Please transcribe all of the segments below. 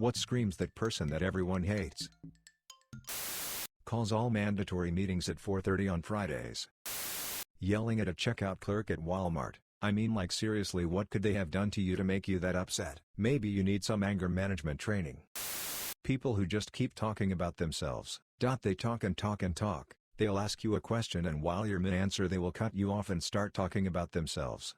What screams that person that everyone hates? Calls all mandatory meetings at 4:30 on Fridays. Yelling at a checkout clerk at Walmart. I mean, like, seriously, what could they have done to you to make you that upset? Maybe you need some anger management training. People who just keep talking about themselves. They talk and talk and talk. They'll ask you a question, and while you're mid-answer they will cut you off and start talking about themselves.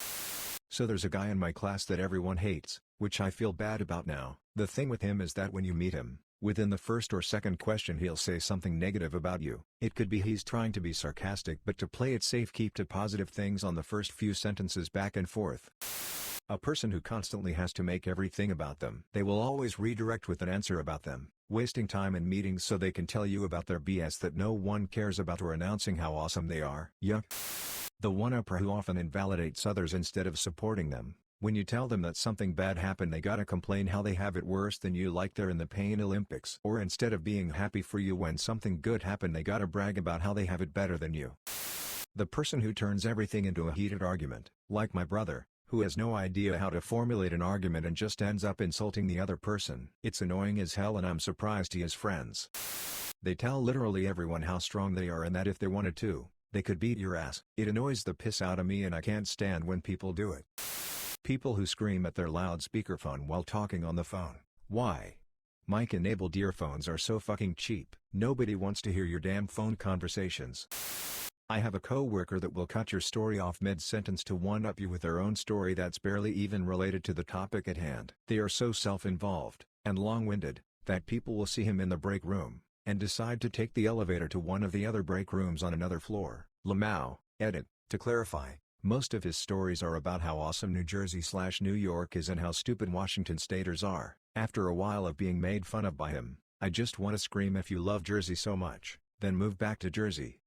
So there's a guy in my class that everyone hates, which I feel bad about now. The thing with him is that when you meet him, within the first or second question he'll say something negative about you. It could be he's trying to be sarcastic, but to play it safe keep to positive things on the first few sentences back and forth. A person who constantly has to make everything about them. They will always redirect with an answer about them, wasting time in meetings so they can tell you about their BS that no one cares about or announcing how awesome they are. Yuck. The one-upper who often invalidates others instead of supporting them. When you tell them that something bad happened they gotta complain how they have it worse than you, like they're in the pain Olympics. Or instead of being happy for you when something good happened they gotta brag about how they have it better than you. The person who turns everything into a heated argument, like my brother, who has no idea how to formulate an argument and just ends up insulting the other person. It's annoying as hell, and I'm surprised he has friends. They tell literally everyone how strong they are and that if they wanted to, they could beat your ass. It annoys the piss out of me and I can't stand when people do it. People who scream at their loudspeaker phone while talking on the phone. Why? Mic-enabled earphones are so fucking cheap. Nobody wants to hear your damn phone conversations. I have a coworker that will cut your story off mid-sentence to one-up you with their own story that's barely even related to the topic at hand. They are so self-involved and long-winded that people will see him in the break room and decide to take the elevator to one of the other break rooms on another floor. Lamau, edit. To clarify, most of his stories are about how awesome New Jersey/New York is and how stupid Washington staters are. After a while of being made fun of by him, I just want to scream, if you love Jersey so much, then move back to Jersey.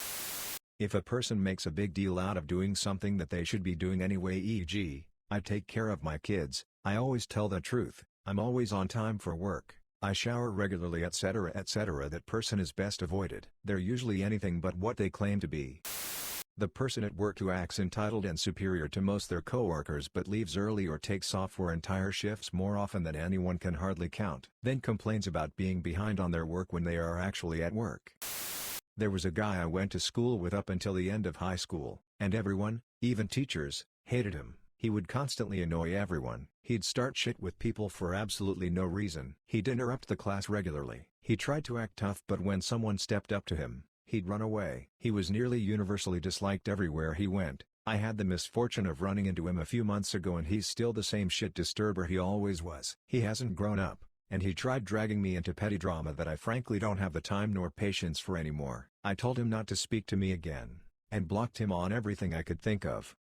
If a person makes a big deal out of doing something that they should be doing anyway, e.g., I take care of my kids, I always tell the truth, I'm always on time for work, I shower regularly, etc., that person is best avoided. They're usually anything but what they claim to be. The person at work who acts entitled and superior to most their coworkers but leaves early or takes off for entire shifts more often than anyone can hardly count, then complains about being behind on their work when they are actually at work. There was a guy I went to school with up until the end of high school, and everyone, even teachers, hated him. He would constantly annoy everyone. He'd start shit with people for absolutely no reason. He'd interrupt the class regularly. He tried to act tough, but when someone stepped up to him, he'd run away. He was nearly universally disliked everywhere he went. I had the misfortune of running into him a few months ago and he's still the same shit disturber he always was. He hasn't grown up, and he tried dragging me into petty drama that I frankly don't have the time nor patience for anymore. I told him not to speak to me again, and blocked him on everything I could think of.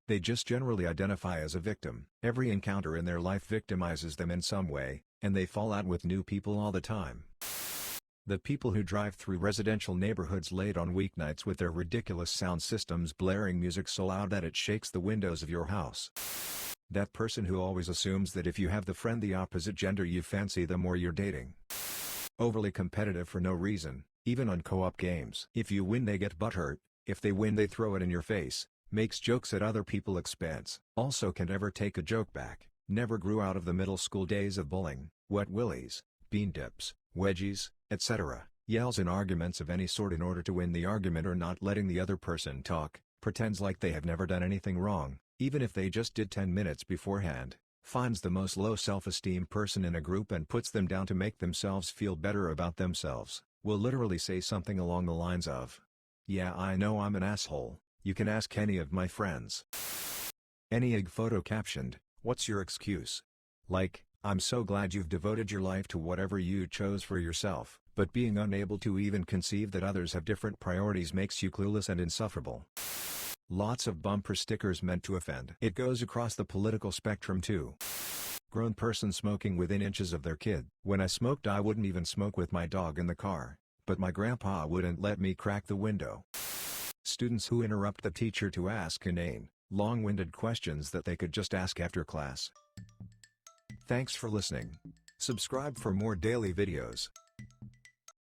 They just generally identify as a victim. Every encounter in their life victimizes them in some way, and they fall out with new people all the time. The people who drive through residential neighborhoods late on weeknights with their ridiculous sound systems blaring music so loud that it shakes the windows of your house. That person who always assumes that if you have the friend the opposite gender you fancy them or you're dating. Overly competitive for no reason, even on co-op games. If you win they get butthurt, if they win they throw it in your face, makes jokes at other people's expense. Also can never take a joke back, never grew out of the middle school days of bullying, wet willies, bean dips, wedgies, etc. Yells in arguments of any sort in order to win the argument or not letting the other person talk, pretends like they have never done anything wrong, even if they just did 10 minutes beforehand, finds the most low self-esteem person in a group and puts them down to make themselves feel better about themselves, will literally say something along the lines of, "Yeah, I know I'm an asshole, you can ask any of my friends." Any egg photo captioned, "What's your excuse?" Like, "I'm so glad you've devoted your life to whatever you chose for yourself, but being unable to even conceive that others have different priorities makes you clueless and insufferable." Lots of bumper stickers meant to offend. It goes across the political spectrum too. Grown person smoking within inches of their kid. When I smoked I wouldn't even smoke with my dog in the car, but my grandpa wouldn't let me crack the window. Students who interrupt the teacher to ask inane, long-winded questions that they could just ask after class. Thanks for listening. Subscribe for more daily videos.